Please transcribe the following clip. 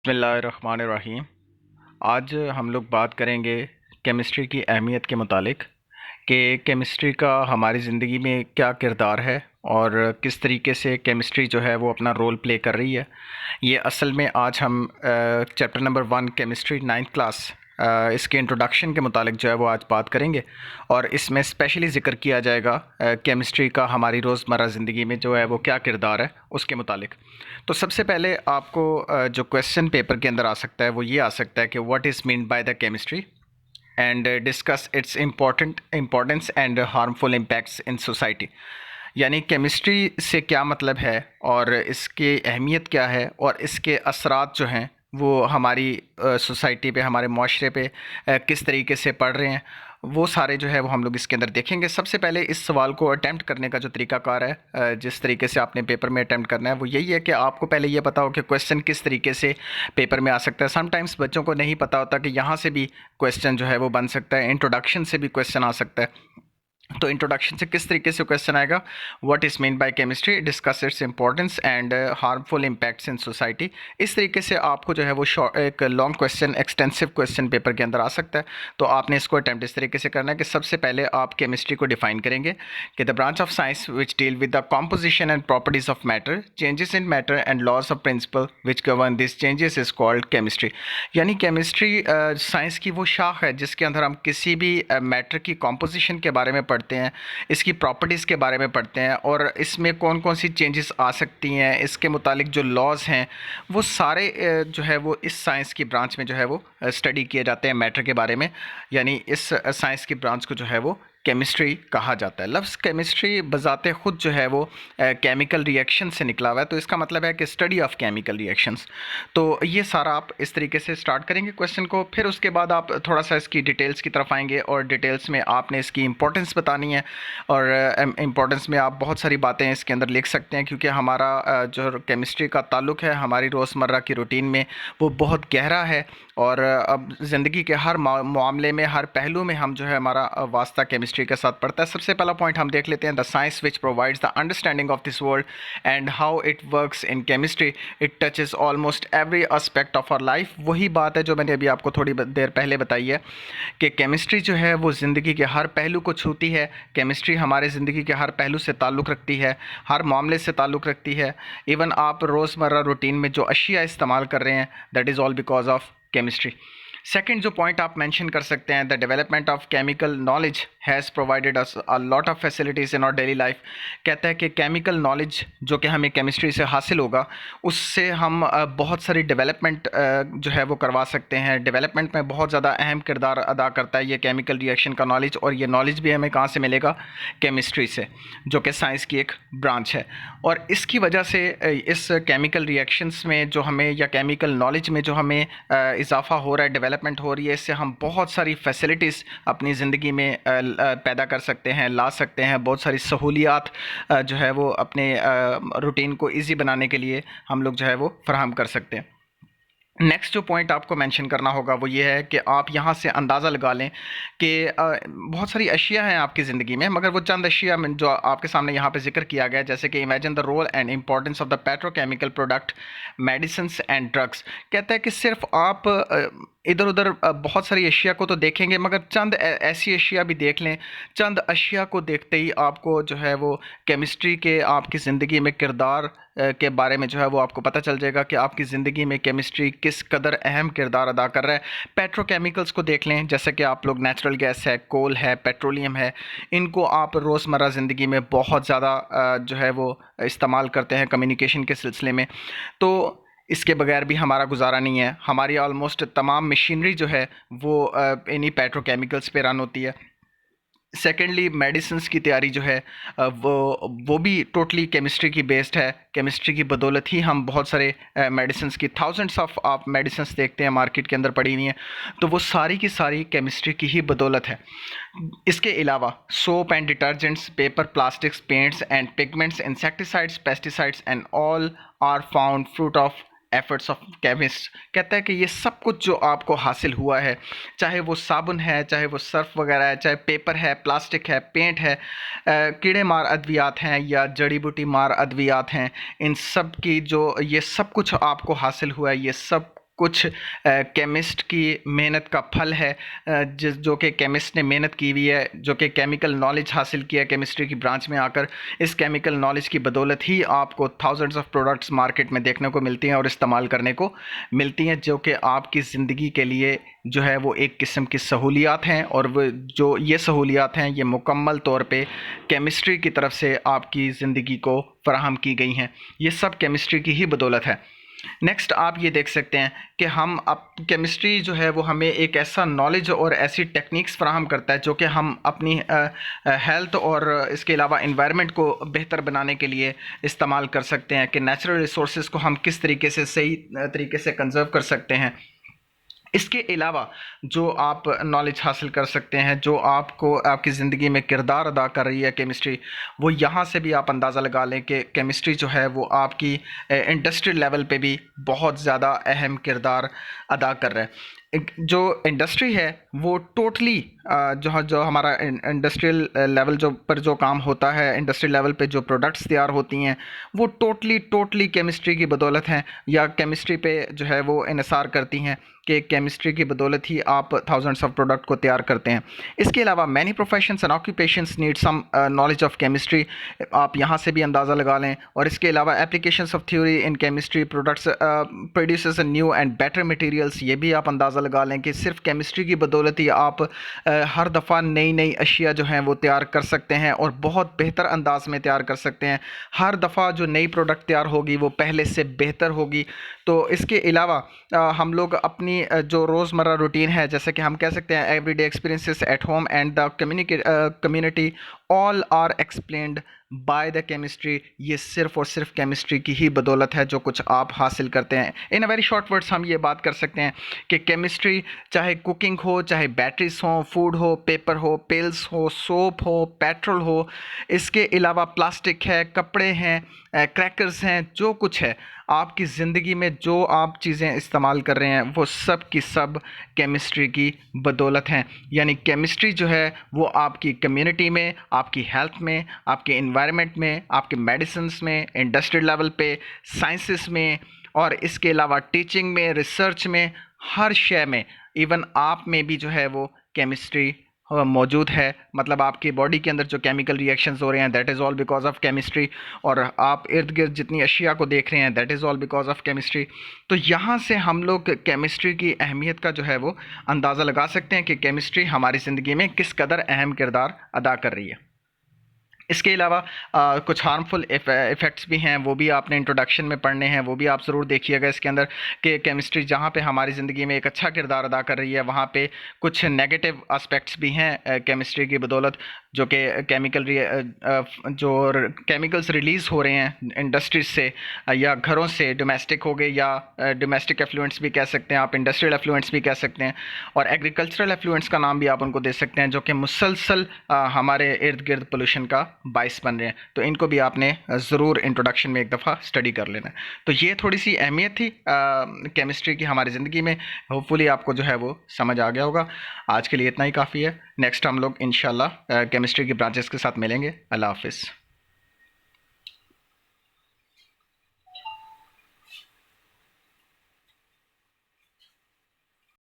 बिस्मिल्लाहिर्रहमानिर्रहीम। आज हम लोग बात करेंगे केमिस्ट्री की अहमियत के मुतालिक कि केमिस्ट्री का हमारी ज़िंदगी में क्या किरदार है और किस तरीके से केमिस्ट्री जो है वो अपना रोल प्ले कर रही है। ये असल में आज हम chapter number 1 chemistry 9th class इसके इंट्रोडक्शन के मुतालिक जो है वो आज बात करेंगे और इसमें स्पेशली ज़िक्र किया जाएगा केमिस्ट्री का हमारी रोज़मर्रा ज़िंदगी में जो है वो क्या किरदार है उसके मुतालिक। तो सबसे पहले आपको जो क्वेश्चन पेपर के अंदर आ सकता है वो ये आ सकता है कि what is mean by the chemistry and discuss its importance and harmful impacts in society. यानी केमिस्ट्री से क्या मतलब है और इसकी अहमियत क्या है और इसके असरात जो हैं वो हमारी सोसाइटी पे, हमारे माशरे पे किस तरीके से पड़ रहे हैं, वो सारे जो है वो हम लोग इसके अंदर देखेंगे। सबसे पहले इस सवाल को अटैम्प्ट करने का जो तरीकाकार है, जिस तरीके से आपने पेपर में अटैम्प्ट करना है वो यही है कि आपको पहले ये पता हो कि क्वेश्चन किस तरीके से पेपर में आ सकता है। समटाइम्स बच्चों को नहीं पता होता कि यहाँ से भी क्वेश्चन जो है वो बन सकता है, इंट्रोडक्शन से भी क्वेश्चन आ सकता है। तो इंट्रोडक्शन से किस तरीके से क्वेश्चन आएगा, what is mean by chemistry, discuss its importance and harmful impacts in society. इस तरीके से आपको जो है वो एक long question, extensive question paper के अंदर आ सकता है। तो आपने इसको अटैम्प्ट इस तरीके से करना है कि सबसे पहले आप केमिस्ट्री को डिफाइन करेंगे कि the branch of science which deal with the composition and properties of matter, changes in matter and laws of principle which govern this changes is called chemistry. यानी केमिस्ट्री साइंस की वो शाख है जिसके अंदर हम किसी भी मैटर की कॉम्पोजिशन के बारे में पढ़ते हैं, इसकी प्रॉपर्टीज़ के बारे में पढ़ते हैं और इसमें कौन कौन सी चेंजेस आ सकती हैं, इसके मुतालिक जो लॉज हैं वो सारे जो है वो इस साइंस की ब्रांच में जो है वो स्टडी किए जाते हैं मैटर के बारे में। यानी इस साइंस की ब्रांच को जो है वो केमिस्ट्री कहा जाता है। लफ्ज़ केमिस्ट्री बज़ाते ख़ुद जो है वो केमिकल रिएक्शन से निकला हुआ है, तो इसका मतलब है कि स्टडी ऑफ केमिकल रिएक्शंस। तो ये सारा आप इस तरीके से स्टार्ट करेंगे क्वेश्चन को। फिर उसके बाद आप थोड़ा सा इसकी डिटेल्स की तरफ आएंगे और डिटेल्स में आपने इसकी इंपॉर्टेंस बतानी है और इंपॉर्टेंस में आप बहुत सारी बातें इसके अंदर लिख सकते हैं, क्योंकि हमारा जो केमिस्ट्री का ताल्लुक़ है हमारी रोज़मर्रा की रूटीन में वो बहुत गहरा है और अब ज़िंदगी के हर मामले में, हर पहलू में हम जो है हमारा वास्ता केमिस्ट्री के साथ पड़ता है। सबसे पहला पॉइंट हम देख लेते हैं, the science which provides the understanding of this world and how it works in chemistry, it touches almost every aspect of our life. वही बात है जो मैंने अभी आपको थोड़ी देर पहले बताई है कि केमिस्ट्री जो है वो ज़िंदगी के हर पहलू को छूती है। केमिस्ट्री हमारे ज़िंदगी के हर पहलू से ताल्लुक़ रखती है, हर मामले से ताल्लुक़ रखती है। इवन आप रोज़मर्रा रूटीन में जो अशिया इस्तेमाल कर रहे हैं, that is all because of chemistry. Second जो पॉइंट आप मेंशन कर सकते हैं, the development of chemical knowledge has provided us a lot of facilities in our daily life. कहता है कि केमिकल नॉलेज जो कि हमें केमिस्ट्री से हासिल होगा उससे हम बहुत सारी डेवलपमेंट जो है वो करवा सकते हैं। डेवलपमेंट में बहुत ज़्यादा अहम किरदार अदा करता है ये केमिकल रिएक्शन का नॉलेज, और ये नॉलेज भी हमें कहाँ से मिलेगा, केमिस्ट्री से, जो कि साइंस की एक ब्रांच है। और इसकी वजह से इस केमिकल रिएक्शंस में जो हमें, या केमिकल नॉलेज में जो हमें इजाफा हो रहा है, डेवलपमेंट हो रही है, इससे हम बहुत सारी फैसिलिटीज़ अपनी ज़िंदगी में पैदा कर सकते हैं, ला सकते हैं। बहुत सारी सहूलियात जो है वो अपने रूटीन को इजी बनाने के लिए हम लोग जो है वो फराहम कर सकते हैं। नेक्स्ट जो पॉइंट आपको मेंशन करना होगा वो ये है कि आप यहाँ से अंदाज़ा लगा लें कि बहुत सारी अशिया हैं आपकी ज़िंदगी में, मगर वो चंद अशिया में जो आपके सामने यहाँ पे जिक्र किया गया है, जैसे कि imagine the role and importance of the petrochemical product, medicines and drugs. कहता है कि सिर्फ आप इधर उधर बहुत सारी अशिया को तो देखेंगे, मगर चंद ऐसी अशिया भी देख लें। चंद अशिया को देखते ही आपको जो है वो केमिस्ट्री के आपकी ज़िंदगी में किरदार के बारे में जो है वो आपको पता चल जाएगा कि आपकी ज़िंदगी में केमिस्ट्री किस कदर अहम किरदार अदा कर रहा है। पेट्रोकेमिकल्स को देख लें, जैसे कि आप लोग नेचुरल गैस है, कोल है, पेट्रोलियम है, इनको आप रोज़मर्रा ज़िंदगी में बहुत ज़्यादा जो है वो इस्तेमाल करते हैं कम्युनिकेशन के सिलसिले में। तो इसके बगैर भी हमारा गुजारा नहीं है। हमारी ऑलमोस्ट तमाम मशीनरी जो है वो इन्हीं पेट्रोकेमिकल्स पे रन होती है। सेकेंडली, मेडिसिन्स की तैयारी जो है वो भी टोटली केमिस्ट्री की बेस्ड है। केमिस्ट्री की बदौलत ही हम बहुत सारे मेडिसिन्स की, थाउजेंड्स ऑफ आप मेडिसिन्स देखते हैं मार्केट के अंदर पड़ी हुई हैं, तो वो सारी की सारी केमिस्ट्री की ही बदौलत है। इसके अलावा soap and detergents, paper, plastics, paints and pigments, insecticides, pesticides and all are found fruit of efforts of chemist. कहता है कि ये सब कुछ जो आपको हासिल हुआ है, चाहे वो साबुन है, चाहे वो सर्फ वगैरह है, चाहे पेपर है, प्लास्टिक है, पेंट है, कीड़े मार अद्वियात हैं या जड़ी बूटी मार अद्वियात हैं, इन सब की जो ये सब कुछ आपको हासिल हुआ है, ये सब कुछ केमिस्ट की मेहनत का फल है, जो कि केमिस्ट ने मेहनत की हुई है, जो कि केमिकल नॉलेज हासिल किया है केमिस्ट्री की ब्रांच में आकर। इस केमिकल नॉलेज की बदौलत ही आपको थाउजेंड्स ऑफ प्रोडक्ट्स मार्केट में देखने को मिलती हैं और इस्तेमाल करने को मिलती हैं, जो कि आपकी ज़िंदगी के लिए जो है वो एक किस्म की सहूलियात हैं। और वो जो ये सहूलियात हैं ये मुकम्मल तौर पे केमिस्ट्री की तरफ से आपकी ज़िंदगी को फ़राहम की गई हैं। ये सब केमिस्ट्री की ही बदौलत है। नेक्स्ट आप ये देख सकते हैं कि हम अब केमिस्ट्री जो है वो हमें एक ऐसा नॉलेज और ऐसी टेक्निक्स फराहम करता है जो कि हम अपनी हेल्थ और इसके अलावा इन्वायरमेंट को बेहतर बनाने के लिए इस्तेमाल कर सकते हैं, कि नेचुरल रिसोर्सेज को हम किस तरीके से सही तरीके से कंजर्व कर सकते हैं। इसके अलावा जो आप नॉलेज हासिल कर सकते हैं, जो आपको आपकी ज़िंदगी में किरदार अदा कर रही है केमिस्ट्री, वो यहाँ से भी आप अंदाज़ा लगा लें कि केमिस्ट्री जो है वो आपकी इंडस्ट्रियल लेवल पे भी बहुत ज़्यादा अहम किरदार अदा कर रहा है। जो इंडस्ट्री है वो टोटली जो जो हमारा इंडस्ट्रियल लेवल जो काम होता है, इंडस्ट्रियल लेवल पे जो प्रोडक्ट्स तैयार होती हैं वो टोटली केमिस्ट्री की बदौलत हैं, या केमिस्ट्री पे जो है वो इन्हिसार करती हैं, कि केमिस्ट्री की बदौलत ही आप थाउजेंड्स ऑफ प्रोडक्ट को तैयार करते हैं। इसके अलावा many professions and occupations need some knowledge of chemistry, आप यहाँ से भी अंदाज़ा लगा लें। और इसके अलावा applications of theory in chemistry products produces new and better materials, ये भी आप अंदाज़ा लगा लें कि सिर्फ केमिस्ट्री की बदौलत ही आप हर दफ़ा नई अशिया जो हैं वो तैयार कर सकते हैं और बहुत बेहतर अंदाज में तैयार कर सकते हैं। हर दफ़ा जो नई प्रोडक्ट तैयार होगी वो पहले से बेहतर होगी। तो इसके अलावा हम लोग अपनी जो रोज़मर्रा रूटीन है, जैसे कि हम कह सकते हैं everyday experiences at home and the community all are explained by the chemistry, ये सिर्फ़ और सिर्फ केमिस्ट्री की ही बदौलत है जो कुछ आप हासिल करते हैं। इन अ वेरी शॉर्ट वर्ड्स हम ये बात कर सकते हैं कि केमिस्ट्री, चाहे कुकिंग हो, चाहे बैटरीज हो, फूड हो, पेपर हो, पिल्स हो, सोप हो, पेट्रोल हो, इसके अलावा प्लास्टिक है, कपड़े हैं, क्रैकर्स हैं, जो कुछ है आपकी ज़िंदगी में जो आप चीज़ें इस्तेमाल कर रहे हैं वो सब की सब केमिस्ट्री की बदौलत हैं। यानी केमिस्ट्री जो है वो आपकी कम्युनिटी में, आपकी हेल्थ में, आपके इन्वायरमेंट में, आपके मेडिसिन्स में, इंडस्ट्रियल लेवल पे, साइंसेस में, और इसके अलावा टीचिंग में, रिसर्च में, हर शय में, इवन आप में भी जो है वो केमिस्ट्री मौजूद है। मतलब आपकी बॉडी के अंदर जो केमिकल रिएक्शंस हो रहे हैं that is all because of chemistry, और आप इर्द गिर्द जितनी अशिया को देख रहे हैं that is all because of chemistry. तो यहाँ से हम लोग केमिस्ट्री की अहमियत का जो है वो अंदाज़ा लगा सकते हैं कि केमिस्ट्री हमारी ज़िंदगी में किस कदर अहम किरदार अदा कर रही है। इसके अलावा कुछ हार्मफुल इफ़ेक्ट्स भी हैं, वो भी आपने इंट्रोडक्शन में पढ़ने हैं, वो भी आप ज़रूर देखिएगा इसके अंदर, कि केमिस्ट्री जहाँ पे हमारी ज़िंदगी में एक अच्छा किरदार अदा कर रही है वहाँ पे कुछ नेगेटिव एस्पेक्ट्स भी हैं केमिस्ट्री की बदौलत, जो कि जो केमिकल्स रिलीज़ हो रहे हैं इंडस्ट्रीज से या घरों से, डोमेस्टिक हो गए या डोमेस्टिक एफ्लुएंट्स भी कह सकते हैं आप, इंडस्ट्रियल एफ्लुएंट्स भी कह सकते हैं, और एग्रीकल्चरल एफ्लुएंट्स का नाम भी आप उनको दे सकते हैं, जो कि मुसलसल हमारे इर्द गिर्द पोल्यूशन का बाइस बन रहे हैं। तो इनको भी आपने ज़रूर इंट्रोडक्शन में एक दफ़ा स्टडी कर लेना है। तो ये थोड़ी सी अहमियत थी केमिस्ट्री की हमारी ज़िंदगी में। होपफुली आपको जो है वो समझ आ गया होगा। आज के लिए इतना ही काफ़ी है। नेक्स्ट हम लोग इंशाल्लाह केमिस्ट्री की ब्रांचेस के साथ मिलेंगे। अल्लाह हाफ़िज़।